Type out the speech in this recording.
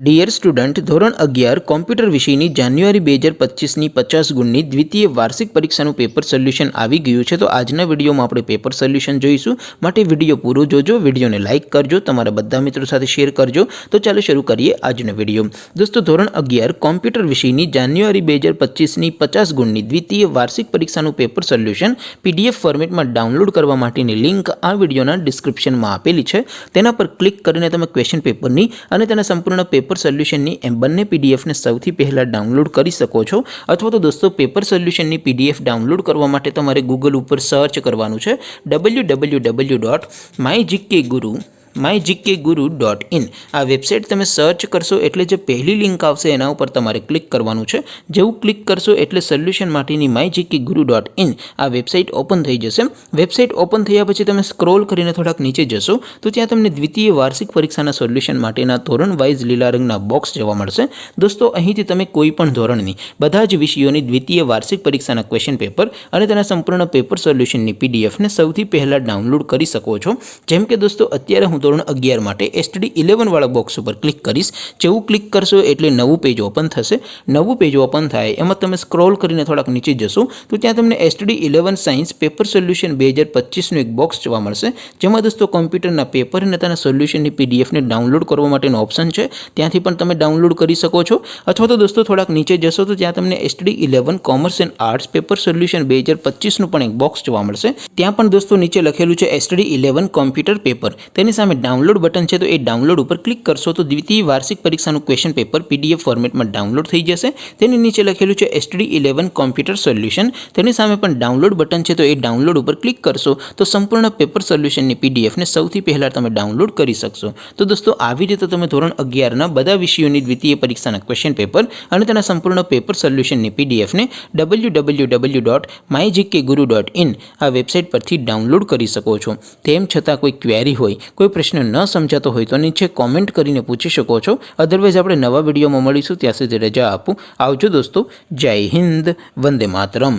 Dear student, ધોરણ 11 computer વિષયની જાન્યુઆરી 2025ની 50 ગુણની દ્વિતીય વાર્ષિક પરીક્ષાનું પેપર સોલ્યુશન આવી ગયું છે। તો આજના વિડીયોમાં આપણે પેપર સોલ્યુશન જોઈશું। માટે વિડીયો પૂરો જોજો, વિડીયોને લાઇક કરજો, તમારા બધા મિત્રો સાથે શેર કરજો। તો ચાલો શરૂ કરીએ આજનો વિડીયો। દોસ્તો, ધોરણ 11 કોમ્પ્યુટર વિષયની જાન્યુઆરી 2025ની 50 ગુણની દ્વિતીય વાર્ષિક પરીક્ષાનું પેપર સોલ્યુશન PDF ફોર્મેટમાં ડાઉનલોડ કરવા માટેની લિંક આ વિડીયોના ડિસ્ક્રિપ્શનમાં આપેલી છે। તેના પર ક્લિક કરીને તમે ક્વેશ્ચન પેપરની અને તેના સંપૂર્ણ પેપર સોલ્યુશનની એમ બંને પીડીએફને સૌથી પહેલાં ડાઉનલોડ કરી શકો છો। અથવા તો દોસ્તો, પેપર સોલ્યુશનની PDF ડાઉનલોડ કરવા માટે તમારે ગૂગલ ઉપર સર્ચ કરવાનું છે www.mygkguru.in। આ વેબસાઇટ તમે સર્ચ કરશો એટલે જે પહેલી લિંક આવશે એના ઉપર તમારે ક્લિક કરવાનું છે। જેવું ક્લિક કરશો એટલે સોલ્યુશન માટેની mygkguru.in આ વેબસાઇટ ઓપન થઈ જશે। વેબસાઇટ ઓપન થયા પછી તમે સ્ક્રોલ કરીને થોડાક નીચે જશો તો ત્યાં તમને દ્વિતીય વાર્ષિક પરીક્ષાના સોલ્યુશન માટેના ધોરણ વાઇઝ લીલા રંગના બોક્સ જોવા મળશે। દોસ્તો, અહીંથી તમે કોઈ પણ ધોરણની બધા જ વિષયોની દ્વિતીય વાર્ષિક પરીક્ષાના ક્વેશ્ચન પેપર અને તેના સંપૂર્ણ પેપર સોલ્યુશનની પીડીએફને સૌથી પહેલાં ડાઉનલોડ કરી શકો છો। જેમ કે દોસ્તો, અત્યારે હું ધોરણ 11 માટે STD 11 વાળા બોક્સ ઉપર ક્લિક કરીશ। જેવું ક્લિક કરશો એટલે નવું પેજ ઓપન થશે। નવું પેજ ઓપન થાય એમાં તમે સ્ક્રોલ કરીને થોડાક નીચે જશો તો ત્યાં તમને STD 11 સાયન્સ પેપર સોલ્યુશન 2025નું એક બોક્સ જોવા મળશે। જેમાં દોસ્તો કોમ્પ્યુટરના પેપર અને તેના સોલ્યુશનની પીડીએફને ડાઉનલોડ કરવા માટેનો ઓપ્શન છે, ત્યાંથી પણ તમે ડાઉનલોડ કરી શકો છો। અથવા તો દોસ્તો થોડાક નીચે જશો તો ત્યાં તમને STD 11 commerce and arts paper solution 2025નું પણ એક બોક્સ જોવા મળશે। ત્યાં પણ દોસ્તો નીચે લખેલું છે STD 11 કોમ્પ્યુટર પેપર, તેની સામે ડાઉનલોડ બટન છે, તો એ ડાઉનલોડ ઉપર ક્લિક કરશો તો દ્વિતીય વાર્ષિક પરીક્ષાનું ક્વેશ્ચન પેપર PDF ફોર્મેટમાં ડાઉનલોડ થઈ જશે। તેની નીચે લખેલું છે STD 11 કોમ્પ્યુટર સોલ્યુશન, તેની સામે પણ ડાઉનલોડ બટન છે, તો એ ડાઉનલોડ ઉપર ક્લિક કરશો તો સંપૂર્ણ પેપર સોલ્યુશનની પીડીએફને સૌથી પહેલાં તમે ડાઉનલોડ કરી શકશો। તો દોસ્તો, આવી રીતે તમે ધોરણ 11ના બધા વિષયોની દ્વિતીય પરીક્ષાના ક્વેશ્ચન પેપર અને તેના સંપૂર્ણ પેપર સોલ્યુશનની પીડીએફને www.mygkguru.in આ વેબસાઇટ પરથી ડાઉનલોડ કરી શકો છો। તેમ છતાં કોઈ ક્વેરી હોય, કોઈ પ્રશ્ન ન સમજાતો હોય તો નીચે કોમેન્ટ કરીને પૂછી શકો છો। અધરવાઇઝ આપણે નવા વિડીયોમાં મળીશું, ત્યાં સુધી રજા આપું। આવજો દોસ્તો, જય હિન્દ, વંદે માતરમ।